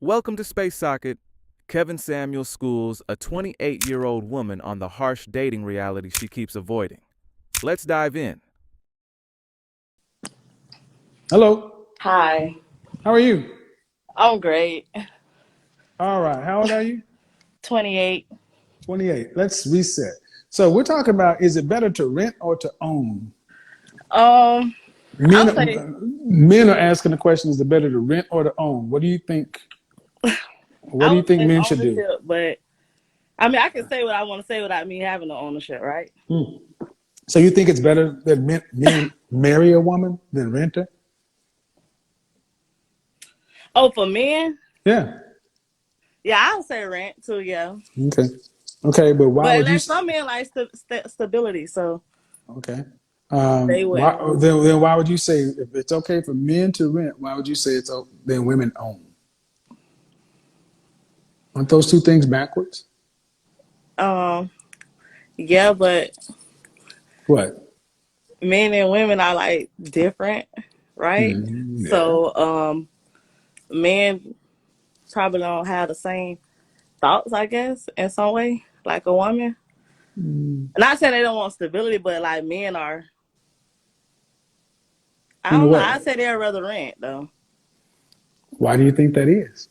Welcome to Space Socket. Kevin Samuel schools a 28-year-old woman on the harsh dating reality she keeps avoiding. Let's dive in. Hello. Hi. How are you? I'm great. All right. How old are you? 28. 28. Let's reset. So we're talking about, is it better to rent or to own? Um, Men I'll say men are asking the question, is it better to rent or to own? What do you think? What I do you would think say men should do? ownership, but I mean I can say what I want to say without me having the ownership, right? Hmm. So you think it's better that men marry a woman than rent her? Oh, for men, Yeah. yeah, I'll say rent too, yeah. Okay. Okay, but why But would you? like some men like stability, so Okay. they Why wouldn't want then why would you say if it's okay for men to rent? Why would you say then women own? Aren't those two things backwards? to. Yeah, but What? men and women are like different, right? Yeah. So men probably don't have the same thoughts, I guess, in some way, like a woman. Mm. Not saying they don't want stability, but like men are. I In don't know. what? I say they'd rather rent though. Why do you think that is?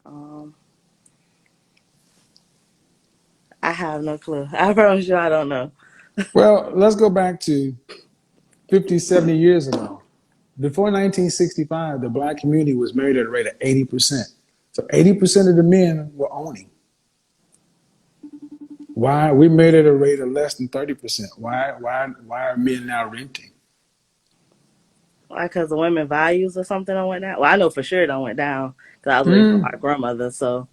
Um, I have no clue. I promise you, I don't know. Well, let's go back to 50, 70 years ago. Before 1965, the black community was married at a rate of 80%. So 80% of the men were owning. Why we made it a rate of less than 30%? Why are men now renting? Like, cause the women values or something don't went down. Well, I know for sure it don't went down because I was raised by Mm. my grandmother, so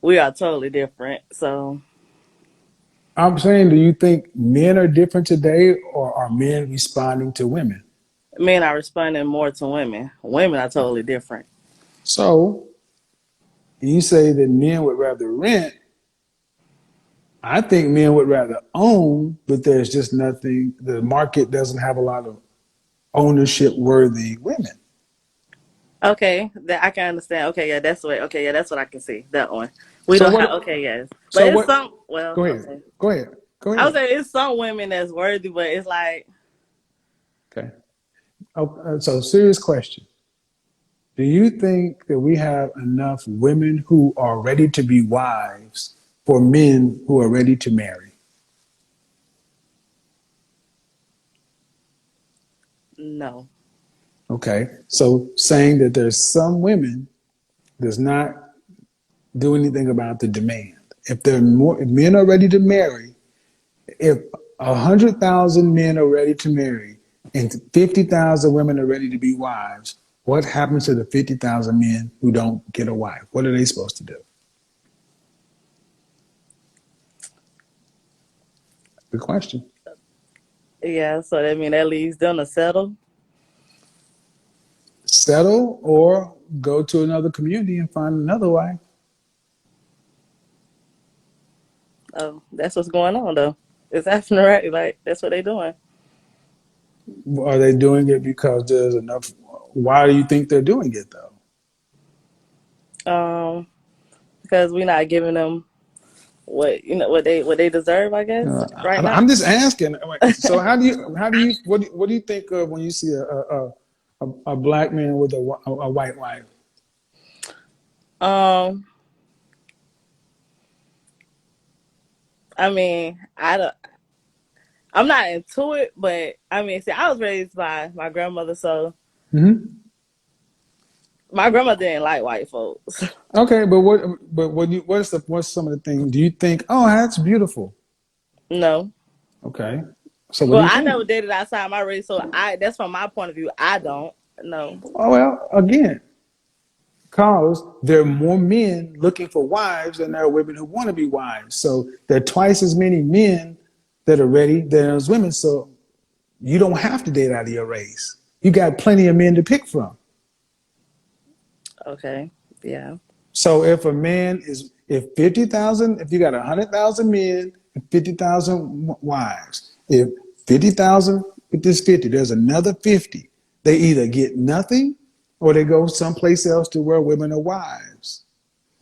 we are totally different. So I'm saying, do you think men are different today or are men responding to women? men are responding more to women. Women are totally different. So you say that men would rather rent. I think men would rather own, but there's just nothing, the market doesn't have a lot of ownership worthy women. Okay, that I can understand. Okay, yeah, that's what. Okay, yeah, that's what I can see. That one. We So don't have. what Okay, yes, but so it's what some. Well, go ahead. okay. Go ahead. Go I would ahead. say it's some women that's worthy, but it's like Okay. Oh, so serious question. Do you think that we have enough women who are ready to be wives for men who are ready to marry? no. Okay. So saying that there's some women does not do anything about the demand. If men are ready to marry, if 100,000 men are ready to marry and 50,000 women are ready to be wives, what happens to the 50,000 men who don't get a wife? What are they supposed to do? Good question. Yeah, so that mean that leaves them to settle. Settle or go to another community and find another wife. Oh, that's what's going on though. It's happening right. Like that's what they doing. Are they doing it because there's enough? Why do you think they're doing it though? Um, because we're not giving them what they deserve. I guess right now. I'm just asking. So what do you think of when you see a black man with a white wife? um, I mean, I don't. I'm not into it, but I mean, see, I was raised by my grandmother, so Hmm. my grandmother didn't like white folks. Okay, what's some of the things? Do you think, oh, that's beautiful? No. Okay, so what do Well, you I think? never dated outside my race, so I that's from my point of view. I don't. No. Oh well, again, because there are more men looking for wives than there are women who want to be wives. So there are twice as many men that are ready than there's women. So you don't have to date out of your race. You got plenty of men to pick from. Okay. Yeah. So if 50,000, if you got 100,000 men and 50,000 wives, if 50,000 with this 50, there's another 50. They either get nothing or they go someplace else to where women are wives.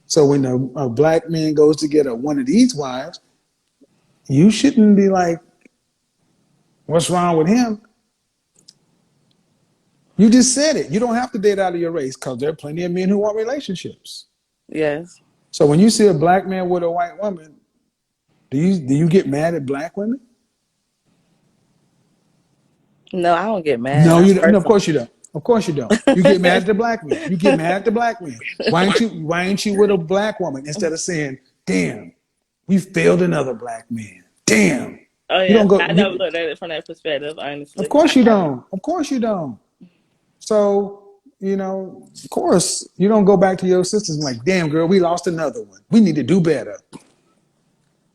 So when a black man goes to get one of these wives, you shouldn't be like, what's wrong with him? You just said it. You don't have to date out of your race because there are plenty of men who want relationships. Yes. So when you see a black man with a white woman, do you get mad at black women? No, I don't get mad. No, I'm you don't. No, of personal. course you don't. Of course you don't. You get mad at the black man. You get mad at the black man. Why ain't you with a black woman instead of saying, damn, we failed another black man. Damn. Oh You yeah, don't go I never looked at it from that perspective, of honestly. course you don't. Of course you don't. So, of course, you don't go back to your sisters and like, damn girl, we lost another one. We need to do better.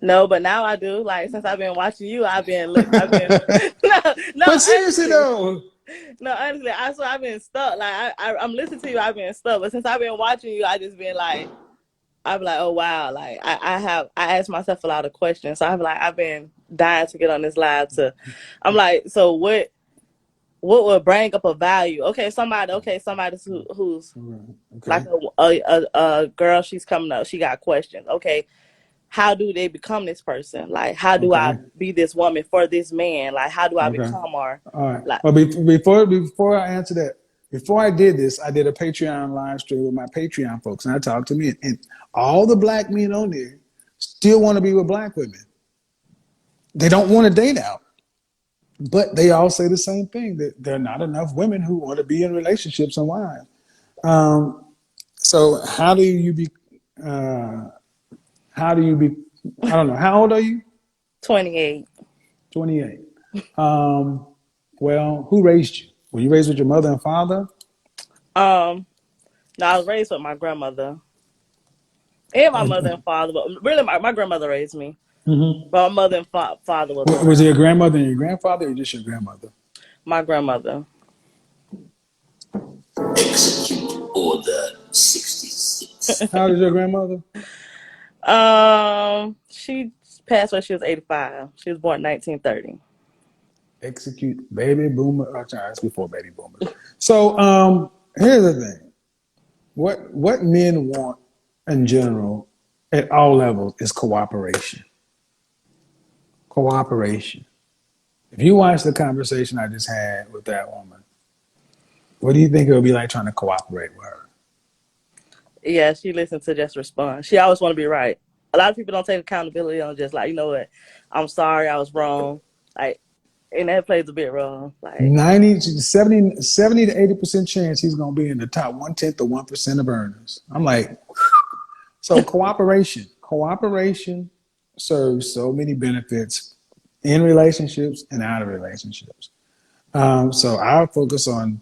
No, but now I do. Like since I've been watching you, I've been no, no, But seriously honestly, though, no, honestly, I swear I've been stuck. Like I'm listening to you, I've been stuck. But since I've been watching you, I just been like, I'm like, oh wow, like I ask myself a lot of questions. So I've been dying to get on this live to. I'm like, so what would bring up a value? Somebody who's like okay, a girl, she's coming up, she got questions. Okay, how do they become this person? Like, how do I okay, be this woman for this man? Like, how do I okay. become her? All right. Like, Well, before I answer that, before I did this, I did a Patreon live stream with my Patreon folks, and I talked to men, and all the black men on there still want to be with black women. They don't want to date out, but they all say the same thing that there are not enough women who want to be in relationships and wives. Um, so how do you be? Uh, how do you be? I don't know. How old are you? 28. 28. Um, well, who raised you? Were you raised with your mother and father? No, I was raised with my grandmother and my mother and father, but really my grandmother raised me. Mm-hmm. But my mother and father was Was it around. your grandmother and your grandfather, or just your grandmother? My grandmother. Execute Order 66. How old is your grandmother? She passed when she was 85. She was born 1930. Execute baby boomer. Oh, sorry, that's before baby boomers. So here's the thing. What men want in general at all levels is cooperation. Cooperation. If you watch the conversation I just had with that woman, what do you think it would be like trying to cooperate with her? Yeah, she listened to just respond. She always want to be right. A lot of people don't take accountability on just like, you know what, I'm sorry, I was wrong. Like, and that plays a bit wrong. Like, 90, 70 to 80% chance he's going to be in the top 1/10 of 1% of earners. I'm like, so cooperation serves so many benefits in relationships and out of relationships. So I focus on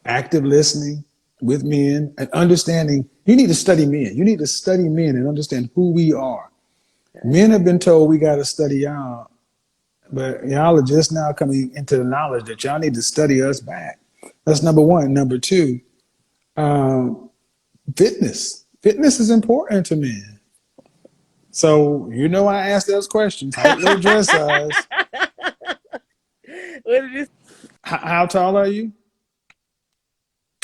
active listening with men and understanding. You need to study men. You need to study men and understand who we are. Men have been told we got to study y'all, but y'all are just now coming into the knowledge that y'all need to study us back. That's number one. Number two, fitness. Fitness is important to men. So I asked those questions: height, weight, dress size. what did you? How tall are you?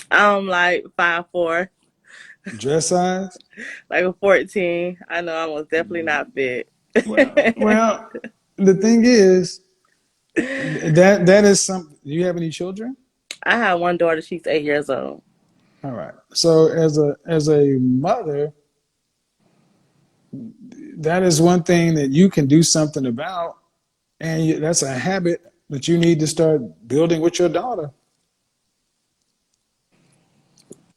I'm like 5'4", Dress size? like a 14. I know I was definitely not fit. Well, the thing is that is something. Do you have any children? I have one daughter. She's 8 years old. All right. So as a mother, that is one thing that you can do something about, and that's a habit that you need to start building with your daughter,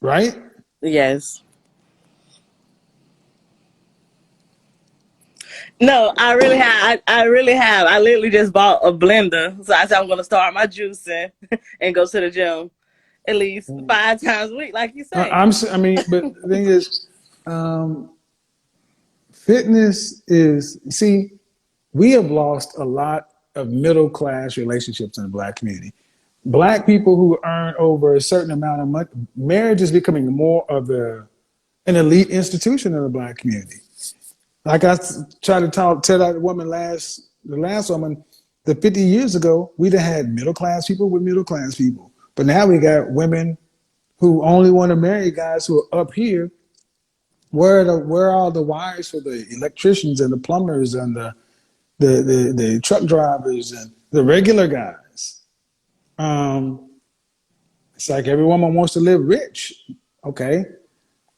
right? Yes. No, I really have. I really have. I literally just bought a blender, so I said I'm going to start my juicing and go to the gym at least 5 times a week, like you say. But the thing is, fitness is. See, we have lost a lot of middle class relationships in the black community. Black people who earn over a certain amount of money, marriage is becoming more of an elite institution in the black community. Like I tried to tell that woman the last woman, that 50 years ago, we'd have had middle class people with middle class people. But now we got women who only want to marry guys who are up here. Where are all the wives for the electricians and the plumbers and the truck drivers and the regular guys? It's like every woman wants to live rich. Okay,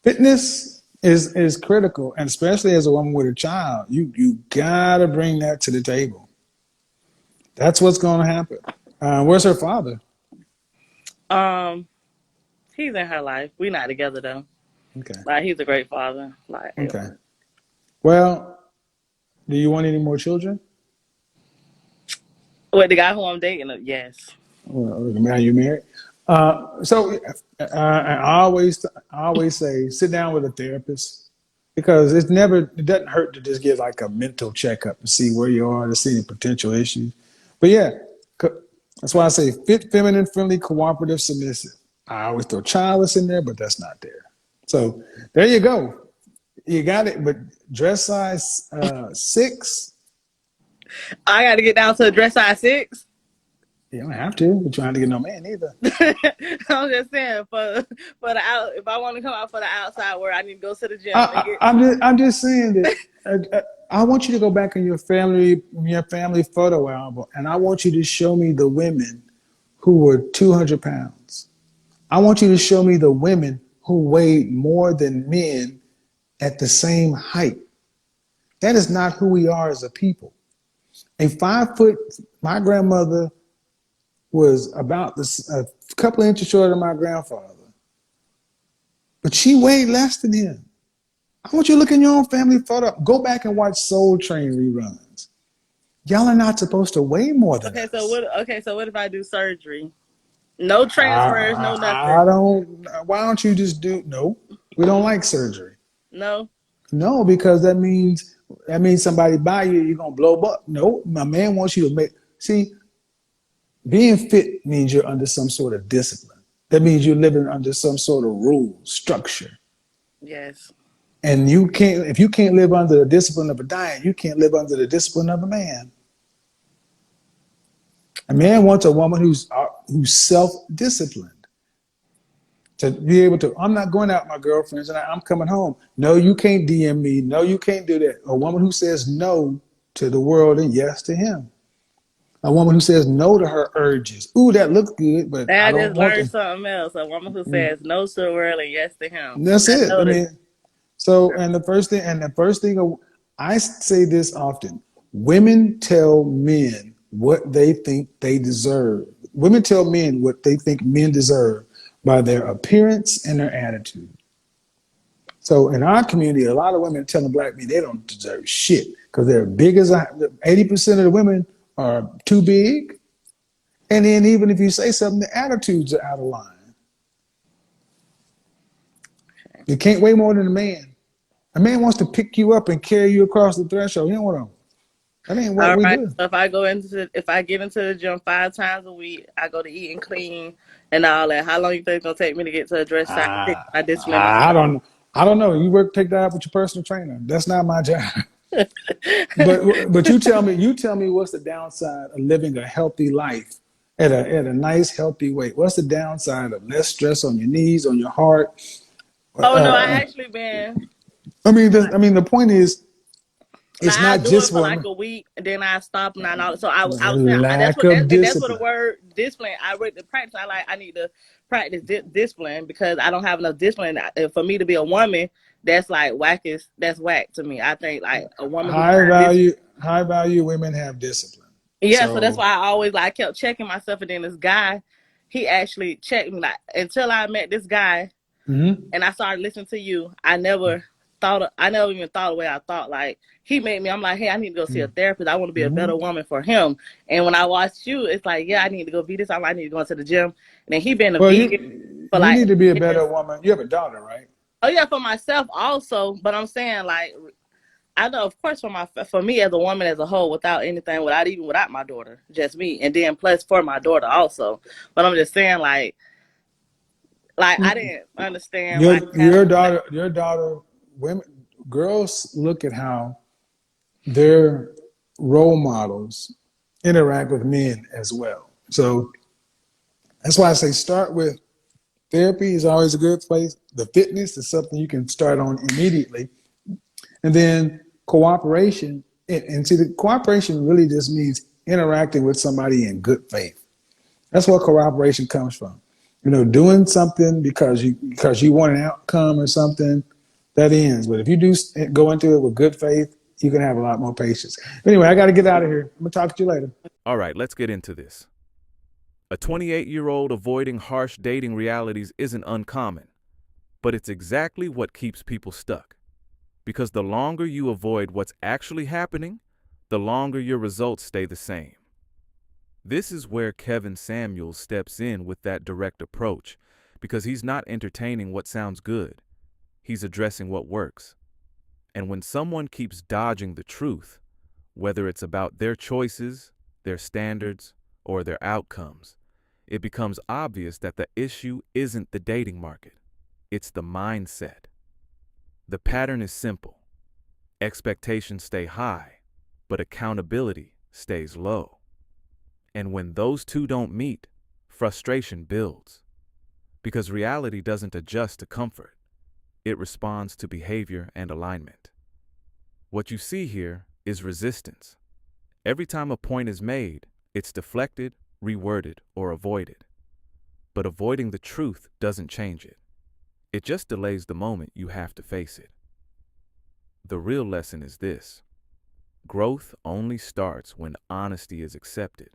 fitness is critical, and especially as a woman with a child, you gotta bring that to the table. That's what's going to happen. Where's her father? Um, he's in her life. We not together though. Okay, Like he's a great father. Like okay. Well, do you want any more children? with the guy who I'm dating, yes. Well, now you're married. So I always say, sit down with a therapist because it doesn't hurt to just get like a mental checkup to see where you are, to see the potential issues. But yeah, that's why I say fit, feminine, friendly, cooperative, submissive. I always throw childless in there, but that's not there. So there you go. You got it. But dress size 6. I got to get down to a dress size 6. You don't have to, but you don't have to get no man either. I'm just saying for the out. If I want to come out for the outside, where I need to go to the gym and get. I'm just saying that I want you to go back in your family photo album, and I want you to show me the women who were 200 pounds. I want you to show me the women who weighed more than men at the same height. That is not who we are as a people. A 5 foot, my grandmother was about a couple of inches shorter than my grandfather, but she weighed less than him. I want you to look in your own family photo. Go back and watch Soul Train reruns. Y'all are not supposed to weigh more than Okay, us. so what if I do surgery? No transfers, no I nothing. don't. Why don't you just do? No, we don't like surgery. No. No, because that means somebody buy you, you're gonna blow up. No, my man wants you to make. See, being fit means you're under some sort of discipline. That means you're living under some sort of rule, structure. Yes. And if you can't live under the discipline of a diet, you can't live under the discipline of a man. A man wants a woman who's self-disciplined to be able to. I'm not going out with my girlfriends and I'm coming home. No, you can't DM me. No, you can't do that. A woman who says no to the world and yes to him. A woman who says no to her urges. Ooh, that looks good, but And I I don't just want learned to. something else. A woman who says no to the world and yes to him. That's I it. I noticed. mean, so the first thing I say this often: women tell men what they think they deserve. Women tell men what they think men deserve by their appearance and their attitude. So in our community, a lot of women telling black men they don't deserve shit because they're big as 80% of the women are too big. And then even if you say something, the attitudes are out of line. You can't weigh more than a man. A man wants to pick you up and carry you across the threshold. You don't want to. That ain't what All we right. do. So if I get into the gym 5 times a week, I go to eat and clean and all that. How long you think it's gonna take me to get to a dress size 6? I discipline I myself. don't. I don't know. You take that up with your personal trainer. That's not my job. But you tell me. You tell me what's the downside of living a healthy life at a nice healthy weight. What's the downside of less stress on your knees, on your heart? Oh no, I Uh, actually been I mean, the point is, like it's I not do it just for for like women. a week and then I stop and I all. So I was saying Lack of that's what the discipline. word discipline. I read the practice. I need to practice discipline because I don't have enough discipline for me to be a woman. That's like that's whack to me. I think like a woman who's High trying this. value, high value women have discipline. Yeah, so that's So, why I always like kept checking myself, and then this guy, he actually checked me like until I met this guy mhm. and I started listening to you. I never even thought the way I thought. Like he made me, I'm like, hey, I need to go see a therapist. I want to be a better Mhm. woman for him. And when I watched you, it's like, yeah, I need to go be this. I need to go into the gym. And then he been a Well, vegan for you like need to be a 8 years. better woman. You have a daughter, right? Oh yeah, for myself also. But I'm saying like I know, of course, for me as a woman as a whole, without my daughter, just me, and then plus for my daughter also. But I'm just saying, like I didn't understand why he had a relationship. Your daughter, women, girls look at how their role models interact with men as well. So that's why I say start with Therapy is always a good place. The fitness is something you can start on immediately. And then cooperation, and see, the cooperation really just means interacting with somebody in good faith. That's where cooperation comes from. Doing something because you want an outcome or something, that ends. But if you do go into it with good faith, you can have a lot more patience. Anyway, I got to get out of here. I'm gonna talk to you later. All right, let's get into this. A 28-year-old avoiding harsh dating realities isn't uncommon, but it's exactly what keeps people stuck. Because the longer you avoid what's actually happening, the longer your results stay the same. This is where Kevin Samuels steps in with that direct approach, because he's not entertaining what sounds good. He's addressing what works. And when someone keeps dodging the truth, whether it's about their choices, their standards, or their outcomes, it becomes obvious that the issue isn't the dating market. It's the mindset. The pattern is simple. Expectations stay high, but accountability stays low. And when those two don't meet, frustration builds. Because reality doesn't adjust to comfort. It responds to behavior and alignment. What you see here is resistance. Every time a point is made, it's deflected, reworded, or avoided. But avoiding the truth doesn't change it. It just delays the moment you have to face it. The real lesson is this: growth only starts when honesty is accepted.